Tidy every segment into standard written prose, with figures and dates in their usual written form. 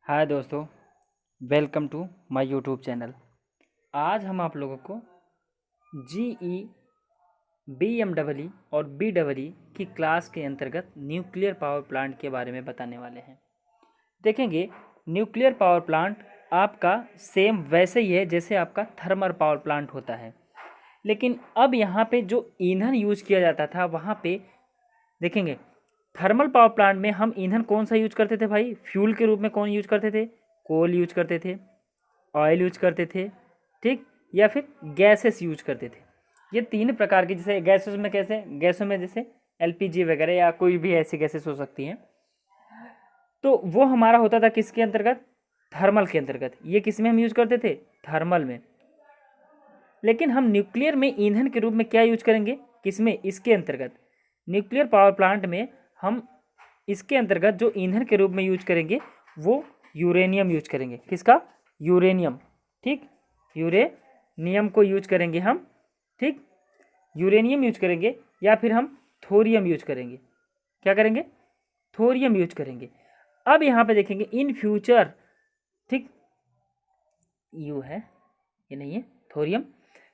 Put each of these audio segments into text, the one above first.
हाय दोस्तों, welcome to my YouTube channel. आज हम आप लोगों को जीई, बीएमडब्ल्यू और बीडब्ल्यू की क्लास के अंतर्गत न्यूक्लियर पावर प्लांट के बारे में बताने वाले हैं। देखेंगे, न्यूक्लियर पावर प्लांट आपका सेम वैसे ही है जैसे आपका थर्मल पावर प्लांट होता है, लेकिन अब यहाँ पे जो ईंधन यूज किया जाता था वहाँ पे देखेंगे, थर्मल पावर प्लांट में हम ईंधन कौन सा यूज करते थे भाई? फ्यूल के रूप में कौन यूज करते थे? कोल यूज करते थे, ऑयल यूज करते थे, ठीक, या फिर गैसेस यूज करते थे। ये तीन प्रकार की, जैसे गैसेस में कैसे, गैसों में जैसे एलपीजी वगैरह या कोई भी ऐसी गैसेस हो सकती हैं, तो वो हमारा होता था किसके अंतर्गत? थर्मल के अंतर्गत। ये किस में हम यूज करते थे? थर्मल में। लेकिन हम न्यूक्लियर में ईंधन के रूप में क्या यूज करेंगे? किसमें? इसके अंतर्गत न्यूक्लियर पावर प्लांट में हम इसके अंतर्गत जो ईंधन के रूप में यूज करेंगे वो यूरेनियम यूज करेंगे। किसका? यूरेनियम, ठीक, यूरेनियम को यूज करेंगे हम, ठीक, यूरेनियम यूज करेंगे या फिर हम थोरियम यूज करेंगे। क्या करेंगे? थोरियम यूज करेंगे। अब यहाँ पे देखेंगे इन फ्यूचर, ठीक, यू है, ये नहीं है, थोरियम,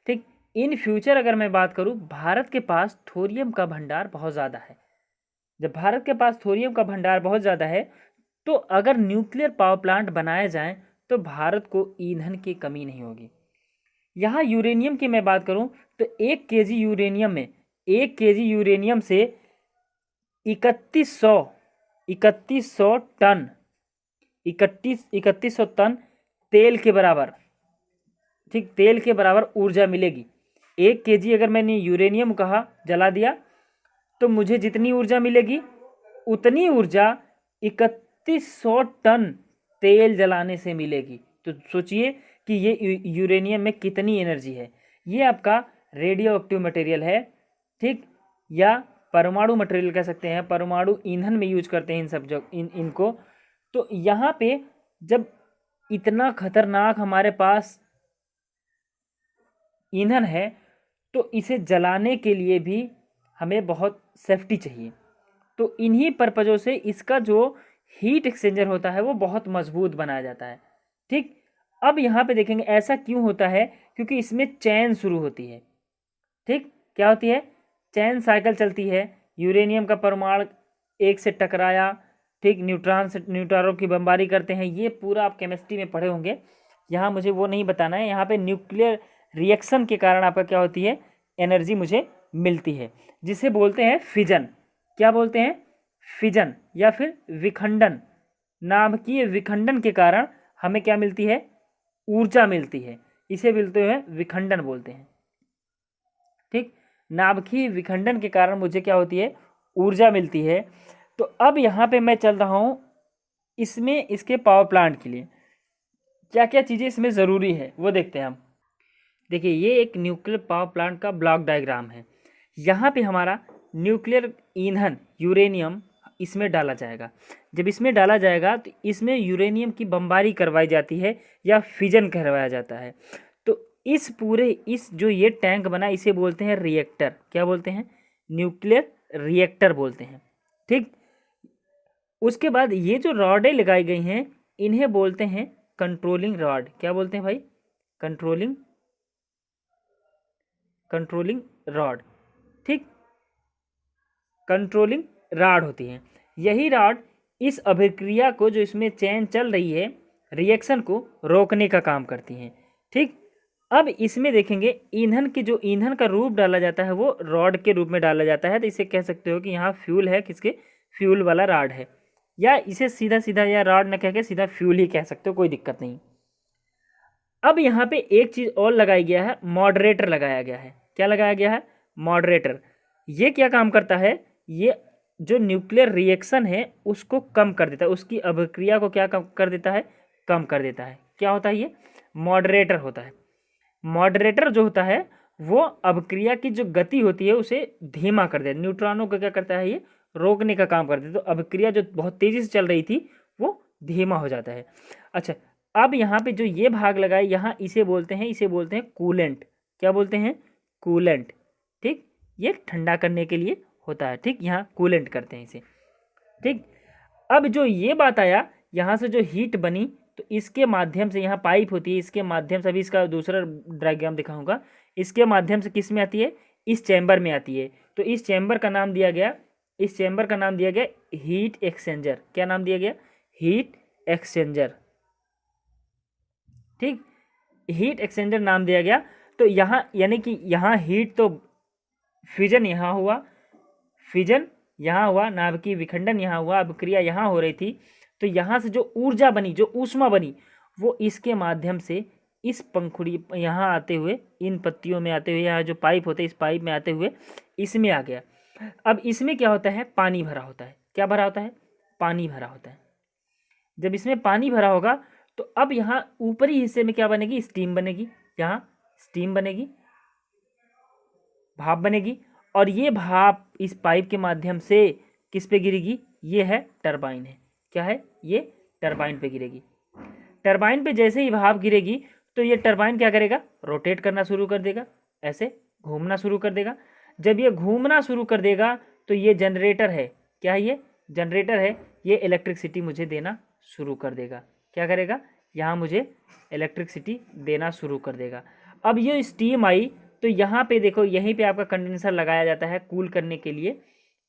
ठीक। इन फ्यूचर अगर मैं बात करूँ, भारत के पास थोरियम का भंडार बहुत ज़्यादा है। जब भारत के पास थोरियम का भंडार बहुत ज़्यादा है, तो अगर न्यूक्लियर पावर प्लांट बनाए जाएं तो भारत को ईंधन की कमी नहीं होगी। यहाँ यूरेनियम की मैं बात करूं तो 1 केजी यूरेनियम में 1 केजी यूरेनियम से 3100 टन, 3100 टन तेल के बराबर, ठीक, तेल के बराबर ऊर्जा मिलेगी। 1 केजी अगर मैंने यूरेनियम कहा, जला दिया, तो मुझे जितनी ऊर्जा मिलेगी उतनी ऊर्जा 3100 टन तेल जलाने से मिलेगी। तो सोचिए कि ये यूरेनियम में कितनी एनर्जी है। ये आपका रेडियो एक्टिव मटेरियल है, ठीक, या परमाणु मटेरियल कह सकते हैं। परमाणु ईंधन में यूज करते हैं इन सब इनको। तो यहाँ पे जब इतना खतरनाक हमारे पास ईंधन है, तो इसे जलाने के लिए भी हमें बहुत सेफ्टी चाहिए। तो इन्हीं पर्पजों से इसका जो हीट एक्सचेंजर होता है वो बहुत मजबूत बनाया जाता है, ठीक। अब यहाँ पे देखेंगे ऐसा क्यों होता है, क्योंकि इसमें चैन शुरू होती है, ठीक। क्या होती है? चैन साइकिल चलती है। यूरेनियम का परमाणु एक से टकराया, ठीक, न्यूट्रॉन से न्यूट्रॉनों की बमबारी करते हैं। ये पूरा आप केमिस्ट्री में पढ़े होंगे, यहाँ मुझे वो नहीं बताना है। यहाँ पे न्यूक्लियर रिएक्शन के कारण आपका क्या होती है? एनर्जी मुझे मिलती है, जिसे बोलते हैं फिजन। क्या बोलते हैं? फिजन या फिर विखंडन। नाभिकीय विखंडन के कारण हमें क्या मिलती है? ऊर्जा मिलती है। इसे बोलते हैं विखंडन बोलते हैं, ठीक। नाभिकीय विखंडन के कारण मुझे क्या होती है? ऊर्जा मिलती है। तो अब यहाँ पे मैं चल रहा हूँ इसमें, इसके पावर प्लांट के लिए क्या क्या चीज़ें इसमें ज़रूरी है वो देखते हैं हम। देखिए, ये एक न्यूक्लियर पावर प्लांट का ब्लॉक डायग्राम है। यहाँ पे हमारा न्यूक्लियर ईंधन यूरेनियम इसमें डाला जाएगा। जब इसमें डाला जाएगा तो इसमें यूरेनियम की बमबारी करवाई जाती है या फिजन करवाया जाता है। तो इस जो ये टैंक बना, इसे बोलते हैं रिएक्टर। क्या बोलते हैं? न्यूक्लियर रिएक्टर बोलते हैं, ठीक। उसके बाद ये जो रॉडें लगाई गई हैं इन्हें बोलते हैं कंट्रोलिंग रॉड। क्या बोलते हैं भाई? कंट्रोलिंग रॉड, ठीक, कंट्रोलिंग रॉड होती है। यही रॉड इस अभिक्रिया को, जो इसमें चैन चल रही है, रिएक्शन को रोकने का काम करती हैं, ठीक। अब इसमें देखेंगे ईंधन की, जो ईंधन का रूप डाला जाता है वो रॉड के रूप में डाला जाता है। तो इसे कह सकते हो कि यहाँ फ्यूल है, किसके? फ्यूल वाला रॉड है, या इसे सीधा सीधा या रॉड न कह के सीधा फ्यूल ही कह सकते हो, कोई दिक्कत नहीं। अब यहाँ पे एक चीज़ और लगाई गया है, मॉडरेटर लगाया गया है। क्या लगाया गया है? मॉडरेटर। ये क्या काम करता है? ये जो न्यूक्लियर रिएक्शन है उसको कम कर देता है, उसकी अभिक्रिया को क्या कम कर देता है? कम कर देता है। क्या होता है? ये मॉडरेटर होता है। मॉडरेटर जो होता है वो अभिक्रिया की जो गति होती है उसे धीमा कर देता है। न्यूट्रॉनों को क्या करता है? ये रोकने का काम करता है। तो अभिक्रिया जो बहुत तेज़ी से चल रही थी वो धीमा हो जाता है। अच्छा, अब यहाँ पे जो ये भाग लगाए, यहाँ इसे बोलते हैं कूलेंट। क्या बोलते हैं? कूलेंट, ठीक। ये ठंडा करने के लिए होता है, ठीक। यहाँ कूलेंट करते हैं इसे, ठीक। अब जो ये बात आया यहाँ से जो हीट बनी तो इसके माध्यम से, यहाँ पाइप होती है, इसके माध्यम से, अभी इसका दूसरा डायग्राम दिखाऊंगा, इसके माध्यम से किस में आती है, इस चैम्बर में आती है। तो इस चैम्बर का नाम दिया गया, इस चैम्बर का नाम दिया गया हीट एक्सचेंजर। क्या नाम दिया गया, हीट एक्सचेंजर। ठीक, हीट एक्सचेंजर नाम दिया गया। तो यहाँ यानी कि यहाँ हीट तो फ्यूजन यहाँ हुआ, फिजन यहाँ हुआ, नाभिकीय विखंडन यहाँ हुआ, अभिक्रिया यहाँ हो रही थी। तो यहाँ से जो ऊर्जा बनी, जो ऊष्मा बनी, वो इसके माध्यम से इस पंखुड़ी यहाँ आते हुए, इन पत्तियों में आते हुए, यहाँ जो पाइप होते हैं इस पाइप में आते हुए इसमें आ गया। अब इसमें क्या होता है, पानी भरा होता है। क्या भरा होता है, पानी भरा होता है। जब इसमें पानी भरा होगा तो अब यहाँ ऊपरी हिस्से में क्या बनेगी, स्टीम बनेगी। यहाँ स्टीम बनेगी, भाप बनेगी, और ये भाप इस पाइप के माध्यम से किस पे गिरेगी, ये है टरबाइन है। क्या है, ये टरबाइन पे गिरेगी। टरबाइन पे जैसे ही भाप गिरेगी तो ये टरबाइन क्या करेगा, रोटेट करना शुरू कर देगा, ऐसे घूमना शुरू कर देगा। जब ये घूमना शुरू कर देगा तो ये जनरेटर है। क्या है, ये जनरेटर है, ये इलेक्ट्रिसिटी मुझे देना शुरू कर देगा। क्या करेगा, यहाँ मुझे इलेक्ट्रिसिटी देना शुरू कर देगा। अब ये स्टीम आई तो यहाँ पे देखो, यहीं पे आपका कंडेंसर लगाया जाता है कूल करने के लिए।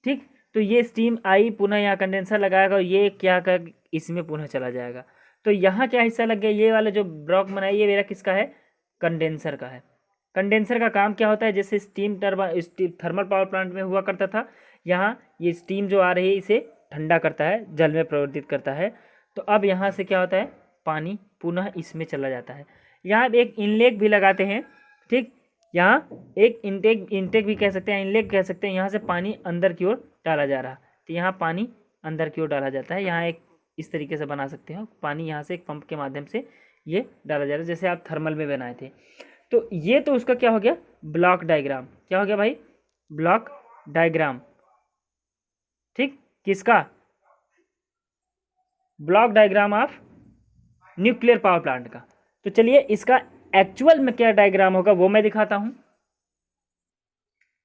ठीक, तो ये स्टीम आई, पुनः यहाँ कंडेंसर लगाएगा और ये क्या कर, इसमें पुनः चला जाएगा। तो यहाँ क्या हिस्सा लग गया, ये वाला जो ब्लॉक बनाया ये मेरा किसका है, कंडेंसर का है। कंडेंसर का काम क्या होता है, जैसे स्टीम थर्मल पावर प्लांट में हुआ करता था, यहाँ ये स्टीम जो आ रही है इसे ठंडा करता है, जल में परिवर्तित करता है। तो अब यहाँ से क्या होता है, पानी पुनः इसमें चला जाता है। यहाँ एक इनलेट भी लगाते हैं। ठीक, यहाँ एक इंटेक भी कह सकते हैं, इनलेट कह सकते हैं। यहाँ से पानी अंदर की ओर डाला जा रहा, तो यहाँ पानी अंदर की ओर डाला जाता है। यहाँ एक इस तरीके से बना सकते हो, पानी यहाँ से एक पंप के माध्यम से ये डाला जा रहा है, जैसे आप थर्मल में बनाए थे। तो ये तो उसका क्या हो गया, ब्लॉक डायग्राम। क्या हो गया भाई, ब्लॉक डायग्राम। ठीक, किसका, block diagram of nuclear power plant का। तो चलिए इसका एक्चुअल में क्या डायग्राम होगा वो मैं दिखाता हूं।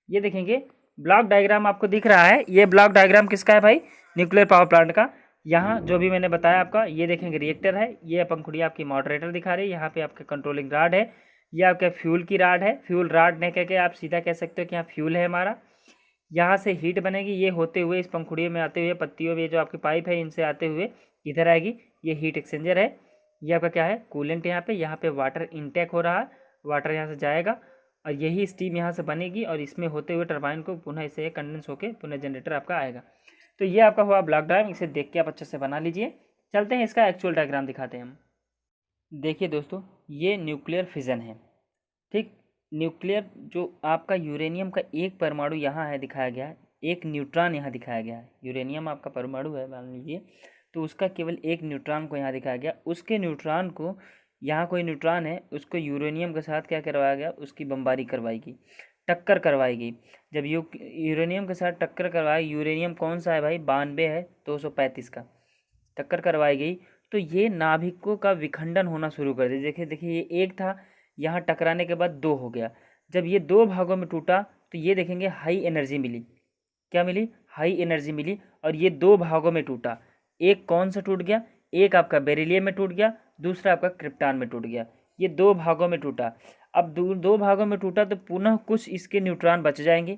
ये देखेंगे ब्लॉक डायग्राम आपको दिख रहा है, ये ब्लॉक डायग्राम किसका है भाई, न्यूक्लियर पावर प्लांट का। यहाँ जो भी मैंने बताया आपका, ये देखेंगे रिएक्टर है, ये पंखुड़ी आपकी मॉडरेटर दिखा रही है, यहाँ पे आपके कंट्रोलिंग राड है, ये आपका फ्यूल की राड है। फ्यूल राड नहीं कह के आप सीधा कह सकते हो कि यहाँ फ्यूल है हमारा। यहाँ से हीट बनेगी, ये होते हुए इस पंखुड़ियों में आते हुए, पत्तियों में जो आपकी पाइप है इनसे आते हुए इधर आएगी, ये हीट एक्सचेंजर है। ये आपका क्या है, कूलेंट। यहाँ पे वाटर इनटेक हो रहा है, वाटर यहाँ से जाएगा और यही स्टीम यहाँ से बनेगी और इसमें होते हुए टरबाइन को पुनः इसे कंडेंस होकर पुनः जनरेटर आपका आएगा। तो ये आपका हुआ ब्लॉक डायग्राम, इसे देख के आप अच्छे से बना लीजिए। चलते हैं इसका एक्चुअल डायग्राम दिखाते हैं हम। देखिए दोस्तों, ये न्यूक्लियर फिजन है। ठीक, न्यूक्लियर जो आपका यूरेनियम का एक परमाणु यहाँ है दिखाया गया है, एक न्यूट्रॉन यहाँ दिखाया गया है। यूरेनियम आपका परमाणु है मान लीजिए, तो उसका केवल एक न्यूट्रॉन को यहाँ दिखाया गया। उसके न्यूट्रॉन को, यहाँ कोई न्यूट्रॉन है, उसको यूरेनियम के साथ क्या करवाया गया, उसकी बमबारी करवाई गई, टक्कर करवाई गई। जब यूरेनियम के साथ टक्कर करवाई, यूरेनियम कौन सा है भाई, 92 है, 235 का, टक्कर करवाई गई तो ये नाभिकों का विखंडन होना शुरू कर दिया। देखिए ये एक था, यहाँ टकराने के बाद दो हो गया। जब ये दो भागों में टूटा तो ये देखेंगे हाई एनर्जी मिली। क्या मिली, हाई एनर्जी मिली। और ये दो भागों में टूटा, एक कौन सा टूट गया, एक आपका बेरिलियम में टूट गया, दूसरा आपका क्रिप्टॉन में टूट गया। ये दो भागों में टूटा। अब दो भागों में टूटा तो पुनः कुछ इसके न्यूट्रॉन बच जाएंगे।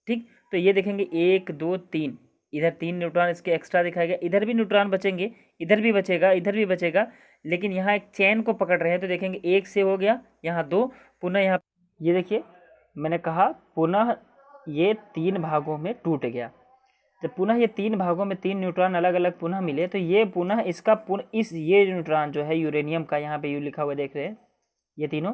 ठीक, तो ये देखेंगे 1 2 3, इधर 3 न्यूट्रॉन इसके एक्स्ट्रा दिखाया गया, इधर भी न्यूट्रॉन बचेंगे, इधर भी बचेगा, इधर भी बचेगा। लेकिन यहाँ एक चैन को पकड़ रहे हैं, तो देखेंगे 1 से हो गया, यहाँ 2, पुनः यहाँ ये देखिए मैंने कहा पुनः ये 3 भागों में टूट गया। जब पुनः ये 3 भागों में 3 न्यूट्रॉन अलग अलग पुनः मिले तो ये पुनः इसका ये न्यूट्रॉन जो है यूरेनियम का, यहाँ पे यू लिखा हुआ देख रहे हैं, ये तीनों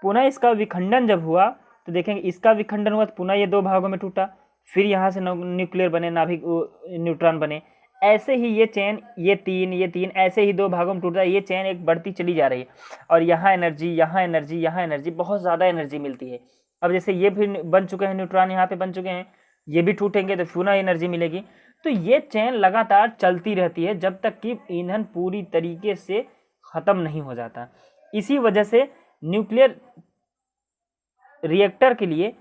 पुनः इसका विखंडन जब हुआ तो देखेंगे इसका विखंडन हुआ तो पुनः ये 2 भागों में टूटा, फिर यहाँ से न्यूक्लियर बने, नाभिक न्यूट्रॉन बने। ऐसे ही ये चैन, ये तीन ऐसे ही 2 भागों में टूटा, ये चैन एक बढ़ती चली जा रही है। और यहाँ एनर्जी, यहाँ एनर्जी, यहाँ एनर्जी, बहुत ज़्यादा एनर्जी मिलती है। अब जैसे ये फिर बन चुके हैं न्यूट्रॉन, यहाँ पे बन चुके हैं, ये भी टूटेंगे तो पुनः एनर्जी मिलेगी। तो ये चैन लगातार चलती रहती है जब तक कि ईंधन पूरी तरीके से ख़त्म नहीं हो जाता। इसी वजह से न्यूक्लियर रिएक्टर के लिए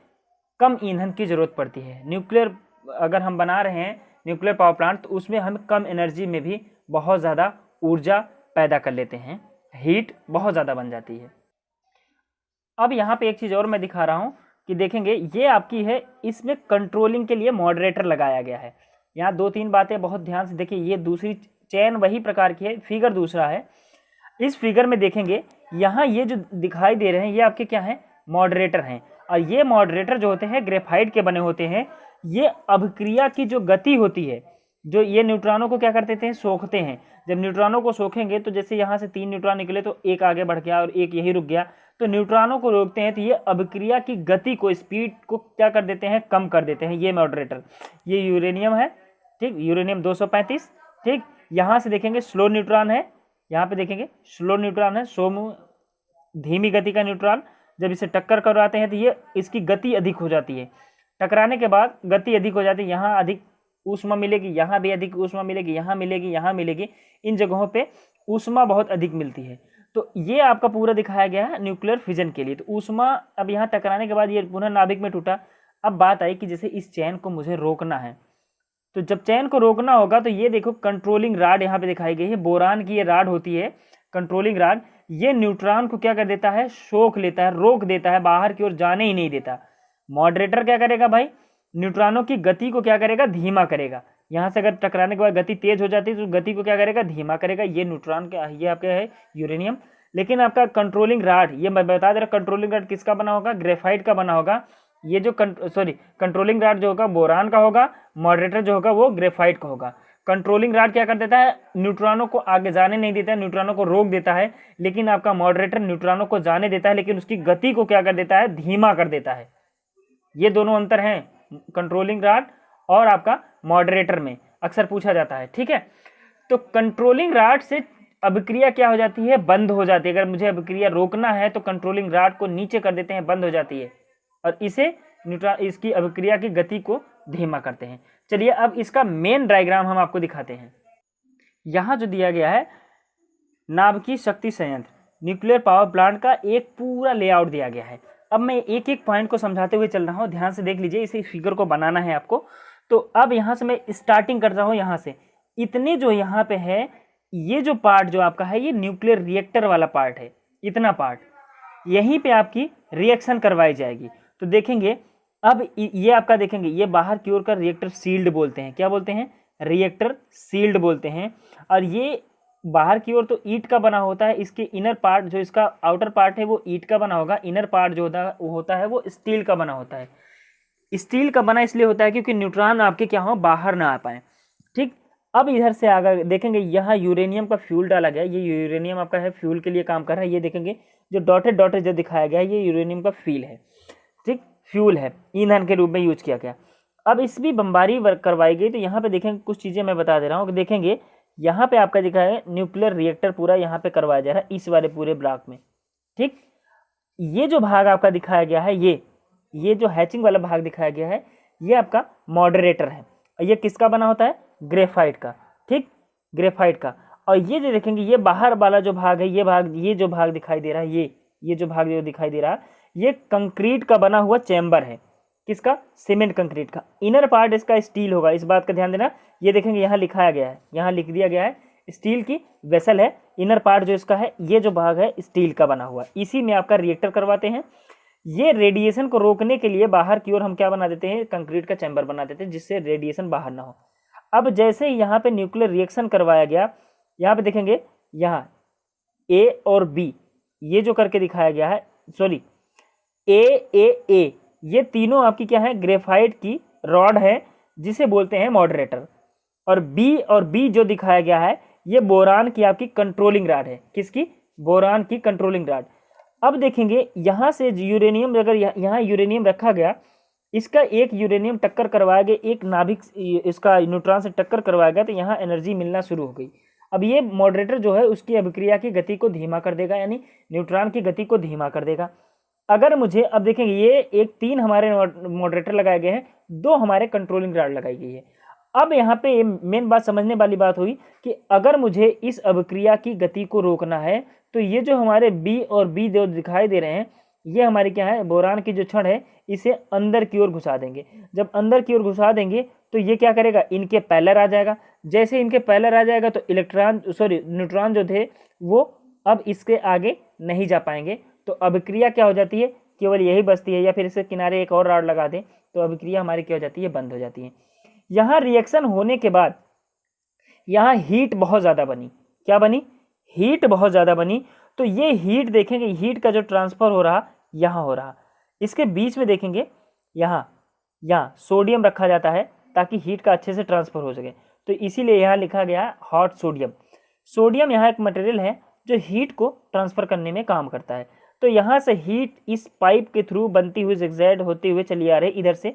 कम ईंधन की ज़रूरत पड़ती है। न्यूक्लियर अगर हम बना रहे हैं न्यूक्लियर पावर प्लांट, तो उसमें हमें कम एनर्जी में भी बहुत ज़्यादा ऊर्जा पैदा कर लेते हैं, हीट बहुत ज़्यादा बन जाती है। अब यहाँ पे एक चीज़ और मैं दिखा रहा हूँ कि देखेंगे ये आपकी है, इसमें कंट्रोलिंग के लिए मॉडरेटर लगाया गया है। यहाँ 2-3 बातें बहुत ध्यान से देखिए, ये दूसरी चेन वही प्रकार की है, फिगर दूसरा है। इस फिगर में देखेंगे यहाँ ये जो दिखाई दे रहे हैं ये आपके क्या हैं, मॉडरेटर हैं। और ये मॉडरेटर जो होते हैं ग्रेफाइट के बने होते हैं। ये अभिक्रिया की जो गति होती है, जो ये न्यूट्रॉनों को क्या कर देते हैं, सोखते हैं। जब न्यूट्रॉनों को सोखेंगे तो जैसे यहाँ से 3 न्यूट्रॉन निकले तो एक आगे बढ़ गया और एक यही रुक गया, तो न्यूट्रॉनों को रोकते हैं। तो ये अभिक्रिया की गति को, स्पीड को क्या कर देते हैं, कम कर देते हैं ये मॉडरेटर। ये यूरेनियम है, ठीक, यूरेनियम 235, ठीक। यहाँ से देखेंगे स्लो न्यूट्रॉन है, यहाँ पे देखेंगे स्लो न्यूट्रॉन है, धीमी गति का न्यूट्रॉन। जब इसे टक्कर करवाते हैं तो ये इसकी गति अधिक हो जाती है, टकराने के बाद गति अधिक हो जाती है। यहाँ अधिक ऊष्मा मिलेगी, यहाँ भी अधिक ऊष्मा मिलेगी, यहाँ मिलेगी, यहाँ मिलेगी, इन जगहों पे ऊष्मा बहुत अधिक मिलती है। तो ये आपका पूरा दिखाया गया है न्यूक्लियर फिजन के लिए। तो ऊष्मा अब यहाँ टकराने के बाद ये पुनः नाभिक में टूटा। अब बात आई कि जैसे इस चैन को मुझे रोकना है, तो जब चैन को रोकना होगा तो ये देखो कंट्रोलिंग राड यहाँ पे दिखाई गई है, बोरान की ये राड होती है कंट्रोलिंग राड। ये न्यूट्रॉन को क्या कर देता है, सोख लेता है, रोक देता है, बाहर की ओर जाने ही नहीं देता। मॉडरेटर क्या करेगा भाई, न्यूट्रॉनों की गति को क्या करेगा, धीमा करेगा। यहाँ से अगर टकराने के बाद गति तेज हो जाती है तो गति को क्या करेगा, धीमा करेगा। ये न्यूट्रॉन क्या, ये आपका है यूरेनियम। लेकिन आपका कंट्रोलिंग राड, ये मैं बता दे रहा, कंट्रोलिंग राड किसका बना होगा, ग्रेफाइट का बना होगा। ये जो कंट्रोलिंग राड जो होगा बोरान का होगा, मॉडरेटर जो होगा वो ग्रेफाइट का होगा। कंट्रोलिंग राड क्या कर देता है, न्यूट्रॉनों को आगे जाने नहीं देता है, न्यूट्रॉनों को रोक देता है। लेकिन आपका मॉडरेटर न्यूट्रॉनों को जाने देता है, लेकिन उसकी गति को क्या कर देता है, धीमा कर देता है। ये दोनों अंतर हैं कंट्रोलिंग राड और आपका मॉडरेटर में, अक्सर पूछा जाता है, ठीक है। तो कंट्रोलिंग राड से अभिक्रिया क्या हो जाती है, बंद हो जाती है। अगर मुझे अभिक्रिया रोकना है तो कंट्रोलिंग राड को नीचे कर देते हैं, बंद हो जाती है, और इसे इसकी अभिक्रिया की गति को धीमा करते हैं। चलिए अब इसका मेन डायग्राम हम आपको दिखाते हैं। यहाँ जो दिया गया है नाभिकीय शक्ति संयंत्र, न्यूक्लियर पावर प्लांट का एक पूरा लेआउट दिया गया है। अब मैं एक एक पॉइंट को समझाते हुए चल रहा हूँ, ध्यान से देख लीजिए, इसे फिगर को बनाना है आपको। तो अब यहाँ से मैं स्टार्टिंग कर रहा हूँ, यहाँ से इतने जो यहाँ पे है, ये जो पार्ट जो आपका है ये न्यूक्लियर रिएक्टर वाला पार्ट है। इतना पार्ट यहीं पे आपकी रिएक्शन करवाई जाएगी। तो देखेंगे अब ये आपका देखेंगे, ये बाहर की ओर का रिएक्टर सील्ड बोलते हैं। क्या बोलते हैं, रिएक्टर सील्ड बोलते हैं। और ये बाहर की ओर तो ईंट का बना होता है, इसके इनर पार्ट जो इसका आउटर पार्ट है वो ईंट का बना होगा, इनर पार्ट जो होता है वो स्टील का बना होता है। स्टील का बना इसलिए होता है क्योंकि न्यूट्रॉन आपके क्या हो, बाहर ना आ पाए, ठीक। अब इधर से आगे देखेंगे, यहाँ यूरेनियम का फ्यूल डाला गया। ये यूरेनियम आपका है, फ्यूल के लिए काम कर रहा है। ये देखेंगे जो डॉटेड डॉटेड जो दिखाया गया है ये यूरेनियम का फ्यूल है, ठीक, फ्यूल है, ईंधन के रूप में यूज किया गया। अब इस भी बमबारी करवाई गई। तो यहाँ पे देखेंगे कुछ चीज़ें मैं बता दे रहा हूँ कि देखेंगे यहाँ पे आपका दिखा है न्यूक्लियर रिएक्टर पूरा यहाँ पे करवाया जा रहा है, इस वाले पूरे ब्लॉक में, ठीक। ये जो भाग आपका दिखाया गया है, ये जो हैचिंग वाला भाग दिखाया गया है ये आपका मॉडरेटर है। ये किसका बना होता है, ग्रेफाइट का, ठीक, ग्रेफाइट का। और ये जो देखेंगे ये बाहर वाला जो भाग है, ये जो भाग दिखाई दे रहा है, ये जो भाग जो दिखाई दे रहा है ये कंक्रीट का बना हुआ चैम्बर है। किसका, सीमेंट कंक्रीट का। इनर पार्ट इसका स्टील होगा, इस बात का ध्यान देना। ये देखेंगे यहाँ लिखाया गया है, यहाँ लिख दिया गया है स्टील की वेसल है। इनर पार्ट जो इसका है, ये जो भाग है स्टील का बना हुआ, इसी में आपका रिएक्टर करवाते हैं। ये रेडिएशन को रोकने के लिए बाहर की ओर हम क्या बना देते हैं, कंक्रीट का चैम्बर बना देते हैं, जिससे रेडिएशन बाहर ना हो। अब जैसे यहाँ पे न्यूक्लियर रिएक्शन करवाया गया, यहाँ पे देखेंगे यहाँ ए और बी ये जो करके दिखाया गया है, सॉरी ए, ये तीनों आपकी क्या है, ग्रेफाइट की रॉड है जिसे बोलते हैं मॉडरेटर। और बी जो दिखाया गया है ये बोरान की आपकी कंट्रोलिंग राड है। किसकी, बोरान की कंट्रोलिंग राड। अब देखेंगे यहाँ से यूरेनियम, अगर यहाँ यूरेनियम रखा गया, इसका एक यूरेनियम टक्कर करवाया गया, एक नाभिक इसका न्यूट्रॉन से टक्कर करवाया गया, तो यहाँ एनर्जी मिलना शुरू हो गई। अब ये मॉडरेटर जो है उसकी अभिक्रिया की गति को धीमा कर देगा, यानी न्यूट्रॉन की गति को धीमा कर देगा। अगर मुझे, अब देखेंगे ये 3 हमारे मॉडरेटर लगाए गए हैं, 2 हमारे कंट्रोलिंग राड लगाई गई है। अब यहाँ पे मेन बात समझने वाली बात हुई कि अगर मुझे इस अभिक्रिया की गति को रोकना है तो ये जो हमारे बी और बी जो दिखाई दे रहे हैं ये हमारी क्या है, बोरान की जो छड़ है, इसे अंदर की ओर घुसा देंगे। जब अंदर की ओर घुसा देंगे तो ये क्या करेगा, इनके पैरेलल आ जाएगा। जैसे इनके पैरेलल आ जाएगा तो न्यूट्रॉन जो थे वो अब इसके आगे नहीं जा पाएंगे। तो अभिक्रिया क्या हो जाती है, केवल यही बचती है, या फिर इसके किनारे एक और रॉड लगा दें तो अभिक्रिया हमारी क्या हो जाती है, बंद हो जाती है। यहाँ रिएक्शन होने के बाद यहाँ हीट बहुत ज़्यादा बनी, क्या बनी, हीट बहुत ज़्यादा बनी। तो ये हीट देखेंगे, हीट का जो ट्रांसफर हो रहा यहाँ हो रहा, इसके बीच में देखेंगे यहाँ सोडियम रखा जाता है ताकि हीट का अच्छे से ट्रांसफर हो सके। तो इसीलिए यहाँ लिखा गया हॉट सोडियम। सोडियम यहाँ एक मटेरियल है जो हीट को ट्रांसफर करने में काम करता है। तो यहाँ से हीट इस पाइप के थ्रू बनती हुई ज़िगज़ैग होते हुए चली आ रही इधर से।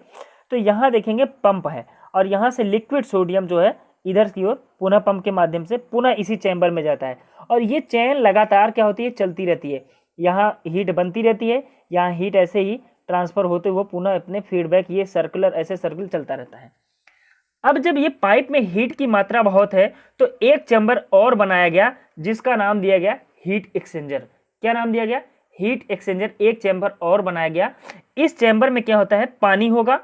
तो यहाँ देखेंगे पंप है और यहाँ से लिक्विड सोडियम जो है इधर की ओर पुनः पंप के माध्यम से पुनः इसी चैम्बर में जाता है। और ये चैन लगातार क्या होती है, चलती रहती है। यहाँ हीट बनती रहती है, यहाँ हीट ऐसे ही ट्रांसफर होते हुए पुनः अपने फीडबैक, ये सर्कुलर ऐसे सर्कल चलता रहता है। अब जब ये पाइप में हीट की मात्रा बहुत है तो एक चैम्बर और बनाया गया जिसका नाम दिया गया हीट एक्सचेंजर। क्या नाम दिया गया, हीट एक्सचेंजर। एक चैम्बर और बनाया गया। इस चैम्बर में क्या होता है, पानी होगा।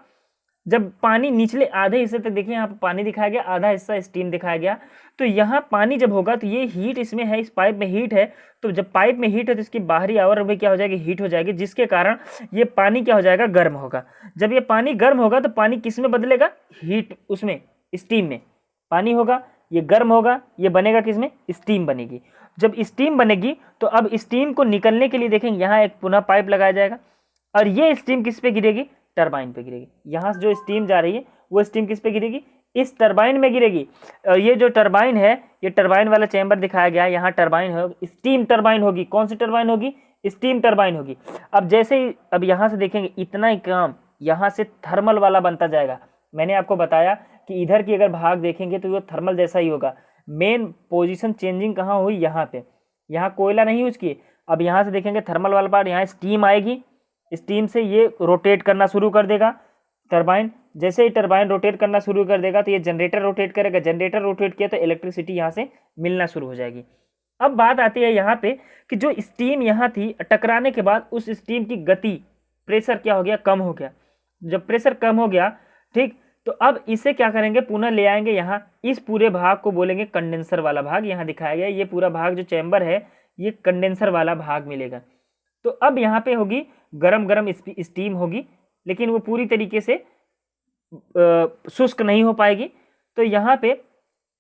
जब पानी निचले आधे हिस्से तक देखिए यहाँ पर पानी दिखाया गया, आधा हिस्सा स्टीम दिखाया गया। तो यहाँ पानी जब होगा तो ये हीट इसमें है, इस पाइप में हीट है। तो जब पाइप में हीट है तो इसकी बाहरी आवरण में क्या हो जाएगी, हीट हो जाएगी, जिसके कारण ये पानी क्या हो जाएगा, गर्म होगा। जब ये पानी गर्म होगा तो पानी किस में बदलेगा, हीट, उसमें स्टीम में। पानी होगा, ये गर्म होगा, ये बनेगा किस में, स्टीम बनेगी। जब स्टीम बनेगी तो अब स्टीम को निकलने के लिए देखेंगे यहाँ एक पुनः पाइप लगाया जाएगा और ये स्टीम किस पे गिरेगी, टरबाइन पे गिरेगी। यहाँ से जो स्टीम जा रही है वो स्टीम किस पे गिरेगी, इस टरबाइन में गिरेगी। और ये जो टरबाइन है, ये टरबाइन वाला चैम्बर दिखाया गया है, यहाँ टरबाइन है, स्टीम टरबाइन होगी। कौन सी टरबाइन होगी, स्टीम टरबाइन होगी। अब जैसे ही अब यहाँ से देखेंगे इतना ही काम यहाँ से थर्मल वाला बनता जाएगा। मैंने आपको बताया कि इधर की अगर भाग देखेंगे तो वो थर्मल जैसा ही होगा। मेन पोजीशन चेंजिंग कहाँ हुई, यहाँ पे, यहाँ कोयला नहीं यूज किए। अब यहाँ से देखेंगे थर्मल वाला पार्ट, यहाँ स्टीम आएगी, स्टीम से ये रोटेट करना शुरू कर देगा टरबाइन। जैसे ही टरबाइन रोटेट करना शुरू कर देगा तो ये जनरेटर रोटेट करेगा, जनरेटर रोटेट किया तो इलेक्ट्रिसिटी यहाँ से मिलना शुरू हो जाएगी। अब बात आती है यहाँ पे कि जो स्टीम यहाँ थी टकराने के बाद उस स्टीम की गति, प्रेशर क्या हो गया, कम हो गया। जब प्रेशर कम हो गया, ठीक, तो अब इसे क्या करेंगे, पुनः ले आएंगे यहाँ। इस पूरे भाग को बोलेंगे कंडेंसर वाला भाग। यहाँ दिखाया गया ये पूरा भाग जो चैम्बर है ये कंडेंसर वाला भाग मिलेगा। तो अब यहाँ पे होगी गरम गरम स्टीम होगी, लेकिन वो पूरी तरीके से शुष्क नहीं हो पाएगी। तो यहाँ पे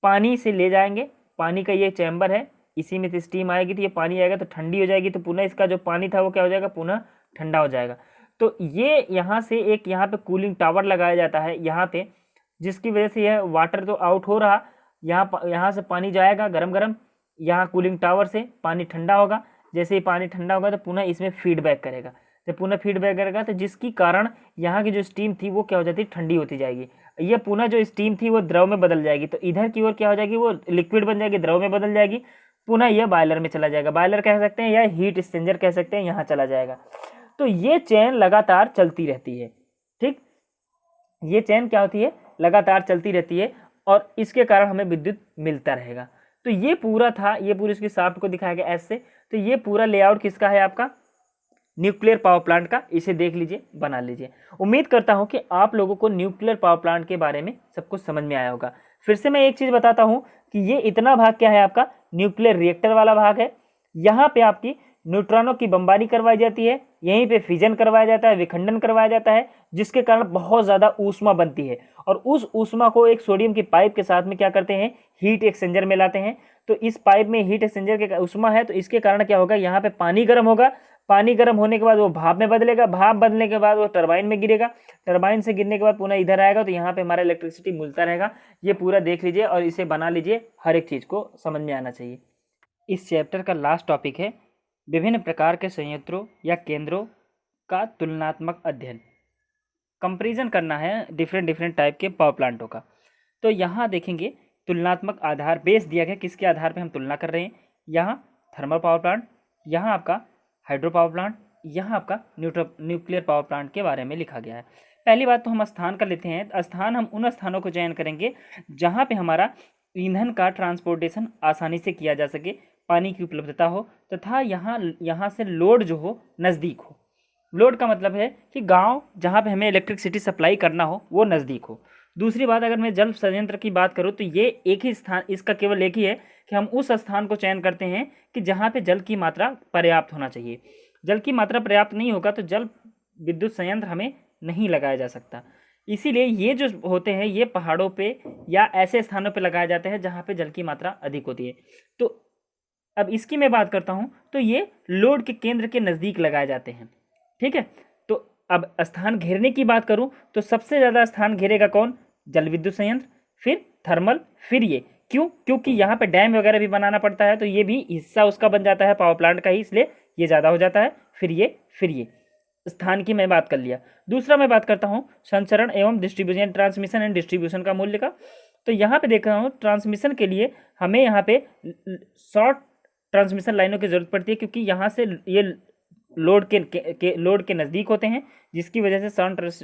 पानी से ले जाएंगे, पानी का ये चैम्बर है, इसी में से स्टीम आएगी तो ये पानी आएगा तो ठंडी हो जाएगी। तो पुनः इसका जो पानी था वो क्या हो जाएगा, पुनः ठंडा हो जाएगा। तो ये यहाँ से एक यहाँ पे कूलिंग टावर लगाया जाता है यहाँ पे, जिसकी वजह से यह वाटर तो आउट हो रहा, यहाँ से पानी जाएगा गरम गरम, यहाँ कूलिंग टावर से पानी ठंडा होगा। जैसे ही पानी ठंडा होगा तो पुनः इसमें फीडबैक करेगा। जब पुनः फीडबैक करेगा तो जिसकी कारण यहाँ की जो स्टीम थी वो क्या हो जाती है, ठंडी होती जाएगी। ये पुनः जो स्टीम थी वो द्रव में बदल जाएगी। तो इधर की ओर क्या हो जाएगी, वो लिक्विड बन जाएगी, द्रव में बदल जाएगी। पुनः यह बॉयलर में चला जाएगा, बॉयलर कह सकते हैं या हीट एक्सचेंजर कह सकते हैं, यहाँ चला जाएगा। तो ये चैन लगातार चलती रहती है। ठीक, ये चैन क्या होती है, लगातार चलती रहती है और इसके कारण हमें विद्युत मिलता रहेगा। तो ये पूरा था, ये पूरी इसकी शाफ्ट को दिखाया गया ऐसे। तो ये पूरा लेआउट किसका है, आपका न्यूक्लियर पावर प्लांट का। इसे देख लीजिए, बना लीजिए। उम्मीद करता हूं कि आप लोगों को न्यूक्लियर पावर प्लांट के बारे में सब कुछ समझ में आया होगा। फिर से मैं एक चीज़ बताता हूं कि ये इतना भाग क्या है, आपका न्यूक्लियर रिएक्टर वाला भाग है। यहाँ पे आपकी न्यूट्रॉनों की बमबारी करवाई जाती है, यहीं पे फिजन करवाया जाता है, विखंडन करवाया जाता है, जिसके कारण बहुत ज़्यादा ऊष्मा बनती है। और उस ऊष्मा को एक सोडियम की पाइप के साथ में क्या करते हैं, हीट एक्सचेंजर में लाते हैं। तो इस पाइप में हीट एक्सचेंजर के ऊष्मा है, तो इसके कारण क्या होगा, यहाँ पे पानी गर्म होगा। पानी गर्म होने के बाद वो भाप में बदलेगा, भाप बदलने के बाद वो टरबाइन में गिरेगा, टरबाइन से गिरने के बाद पुनः इधर आएगा। तो यहाँ पे हमारा इलेक्ट्रिसिटी मिलता रहेगा। ये पूरा देख लीजिए और इसे बना लीजिए, हर एक चीज़ को समझ में आना चाहिए। इस चैप्टर का लास्ट टॉपिक है विभिन्न प्रकार के संयंत्रों या केंद्रों का तुलनात्मक अध्ययन। कंपैरिजन करना है डिफरेंट टाइप के पावर प्लांटों का। तो यहाँ देखेंगे तुलनात्मक आधार, बेस दिया गया किसके आधार पे हम तुलना कर रहे हैं। यहाँ थर्मल पावर प्लांट, यहाँ आपका हाइड्रो पावर प्लांट, यहाँ आपका न्यूक्लियर पावर प्लांट के बारे में लिखा गया है। पहली बात तो हम स्थान का लेते हैं। स्थान, हम उन स्थानों को चयन करेंगे जहाँ पे हमारा ईंधन का ट्रांसपोर्टेशन आसानी से किया जा सके, पानी की उपलब्धता हो, तथा यहाँ से लोड जो हो नज़दीक हो। लोड का मतलब है कि गांव जहाँ पे हमें इलेक्ट्रिसिटी सप्लाई करना हो वो नज़दीक हो। दूसरी बात, अगर मैं जल संयंत्र की बात करूँ तो ये एक ही स्थान, इसका केवल एक ही है कि हम उस स्थान को चयन करते हैं कि जहाँ पे जल की मात्रा पर्याप्त होना चाहिए। जल की मात्रा पर्याप्त नहीं होगा तो जल विद्युत संयंत्र हमें नहीं लगाया जा सकता। इसीलिए ये जो होते हैं ये पहाड़ों पे या ऐसे स्थानों पे लगाए जाते हैं जहाँ पे जल की मात्रा अधिक होती है। तो अब इसकी मैं बात करता हूँ तो ये लोड के केंद्र के नज़दीक लगाए जाते हैं। ठीक है, तो अब स्थान घेरने की बात करूँ तो सबसे ज़्यादा स्थान घेरेगा कौन? जल विद्युत संयंत्र, फिर थर्मल, फिर ये। क्यों? क्योंकि यहाँ पे डैम वगैरह भी बनाना पड़ता है तो ये भी हिस्सा उसका बन जाता है पावर प्लांट का ही, इसलिए ये ज़्यादा हो जाता है। फिर ये स्थान की मैं बात कर लिया। दूसरा मैं बात करता हूँ संचरण एवं डिस्ट्रीब्यूशन, ट्रांसमिशन एंड डिस्ट्रीब्यूशन का मूल्य का। तो यहाँ पे देख रहा हूँ ट्रांसमिशन के लिए हमें यहाँ पे शॉर्ट ट्रांसमिशन लाइनों की ज़रूरत पड़ती है, क्योंकि यहाँ से ये लोड के नज़दीक होते हैं, जिसकी वजह से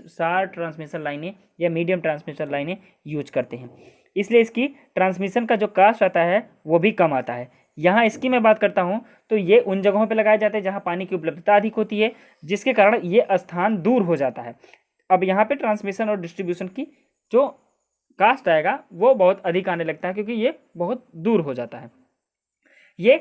शॉर्ट ट्रांसमिशन लाइनें या मीडियम ट्रांसमिशन लाइनें यूज करते हैं। इसलिए इसकी ट्रांसमिशन का जो कास्ट आता है वो भी कम आता है। यहाँ इसकी मैं बात करता हूँ तो ये उन जगहों पे लगाए जाते हैं जहाँ पानी की उपलब्धता अधिक होती है, जिसके कारण ये स्थान दूर हो जाता है। अब यहाँ पे ट्रांसमिशन और डिस्ट्रीब्यूशन की जो कास्ट आएगा वो बहुत अधिक आने लगता है, क्योंकि ये बहुत दूर हो जाता है। ये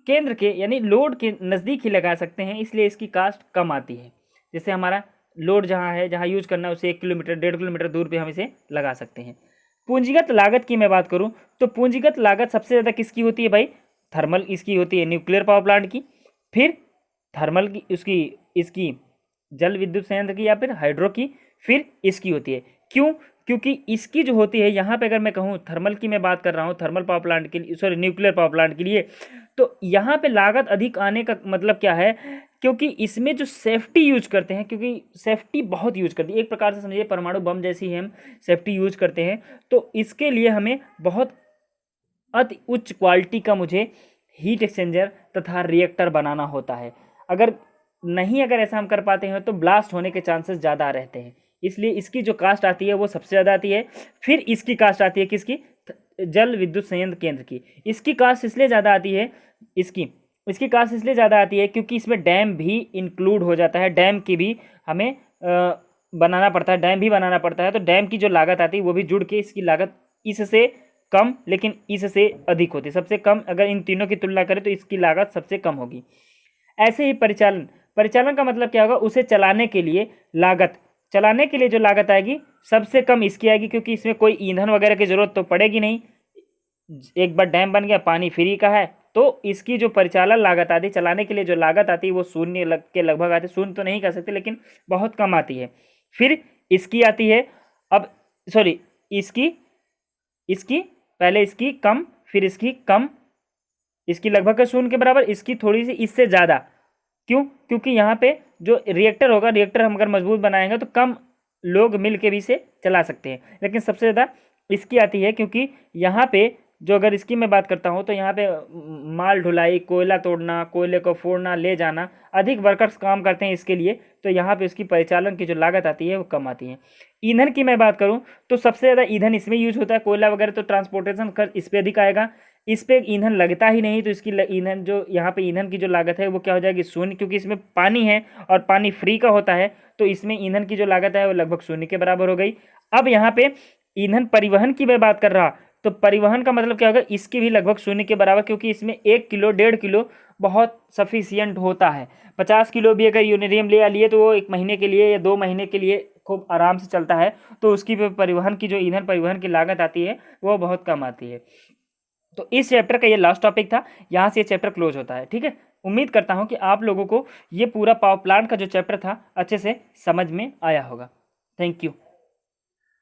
केंद्र के यानी लोड के नज़दीक ही लगा सकते हैं, इसलिए इसकी कास्ट कम आती है। जैसे हमारा लोड जहाँ है, जहाँ यूज करना है उसे 1 किलोमीटर 1.5 किलोमीटर दूर पे हम इसे लगा सकते हैं। पूंजीगत लागत की मैं बात करूँ तो पूंजीगत लागत सबसे ज़्यादा किसकी होती है भाई? थर्मल इसकी होती है, न्यूक्लियर पावर प्लांट की, फिर थर्मल की इसकी जल विद्युत संयंत्र की, या फिर हाइड्रो की, फिर इसकी होती है। क्यों? क्योंकि इसकी जो होती है यहाँ पे अगर मैं कहूँ थर्मल की मैं बात कर रहा हूँ, थर्मल पावर प्लांट के लिए, सॉरी न्यूक्लियर पावर प्लांट के लिए, तो यहाँ पे लागत अधिक आने का मतलब क्या है? क्योंकि इसमें जो सेफ्टी यूज करते हैं, क्योंकि सेफ्टी बहुत यूज करती है, एक प्रकार से समझिए परमाणु बम जैसी हम सेफ्टी यूज करते हैं, तो इसके लिए हमें बहुत अति उच्च क्वालिटी का मुझे हीट एक्सचेंजर तथा रिएक्टर बनाना होता है। अगर ऐसा हम कर पाते हैं तो ब्लास्ट होने के चांसेस ज़्यादा रहते हैं, इसलिए इसकी जो कास्ट आती है वो सबसे ज़्यादा आती है। फिर इसकी कास्ट आती है किसकी? जल विद्युत संयंत्र केंद्र की। इसकी कास्ट इसलिए ज़्यादा आती है, इसकी कास्ट इसलिए ज़्यादा आती है क्योंकि इसमें डैम भी इंक्लूड हो जाता है, डैम की भी हमें बनाना पड़ता है, डैम भी बनाना पड़ता है, तो डैम की जो लागत आती है वो भी जुड़ के इसकी लागत इससे कम लेकिन इससे अधिक होती है। सबसे कम अगर इन तीनों की तुलना करें तो इसकी लागत सबसे कम होगी। ऐसे ही परिचालन का मतलब क्या होगा? उसे चलाने के लिए जो लागत आएगी सबसे कम इसकी आएगी, क्योंकि इसमें कोई ईंधन वगैरह की जरूरत तो पड़ेगी नहीं। एक बार डैम बन गया, पानी फ्री का है, तो इसकी जो परिचालन लागत आती है, चलाने के लिए जो लागत आती है वो शून्य के लगभग आती है। शून्य तो नहीं कह सकते लेकिन बहुत कम आती है। फिर इसकी आती है, अब सॉरी इसकी पहले इसकी कम, फिर इसकी कम, इसकी लगभग शून्य के बराबर, इसकी थोड़ी सी इससे ज़्यादा। क्यों? क्योंकि यहाँ पे जो रिएक्टर होगा, रिएक्टर हम अगर मजबूत बनाएंगे तो कम लोग मिल के भी इसे चला सकते हैं, लेकिन सबसे ज़्यादा इसकी आती है, क्योंकि यहाँ पे जो अगर इसकी मैं बात करता हूँ तो यहाँ पे माल ढुलाई, कोयला तोड़ना, कोयले को फोड़ना, ले जाना, अधिक वर्कर्स काम करते हैं इसके लिए, तो यहाँ पे इसकी परिचालन की जो लागत आती है वो कम आती है। ईंधन की मैं बात करूँ तो सबसे ज़्यादा ईंधन इसमें यूज होता है, कोयला वगैरह तो ट्रांसपोर्टेशन खर्च इस पर अधिक आएगा, इस पर ईंधन लगता ही नहीं, तो इसकी ईंधन जो यहाँ पे ईंधन की जो लागत है वो क्या हो जाएगी? शून्य, क्योंकि इसमें पानी है और पानी फ्री का होता है, तो इसमें ईंधन की जो लागत है वो लगभग शून्य के बराबर हो गई। अब यहाँ पे ईंधन परिवहन की मैं बात कर रहा, तो परिवहन का मतलब क्या होगा? इसकी भी लगभग शून्य के बराबर, क्योंकि इसमें 1 किलो 1.5 किलो बहुत सफिशियंट होता है। 50 किलो भी अगर यूरेनियम ले लिए तो वो 1 महीने के लिए या 2 महीने के लिए खूब आराम से चलता है, तो उसकी परिवहन की जो ईंधन परिवहन की लागत आती है वो बहुत कम आती है। तो इस चैप्टर का ये लास्ट टॉपिक था, यहाँ से ये चैप्टर क्लोज होता है। ठीक है, उम्मीद करता हूँ कि आप लोगों को ये पूरा पावर प्लांट का जो चैप्टर था अच्छे से समझ में आया होगा। Thank you.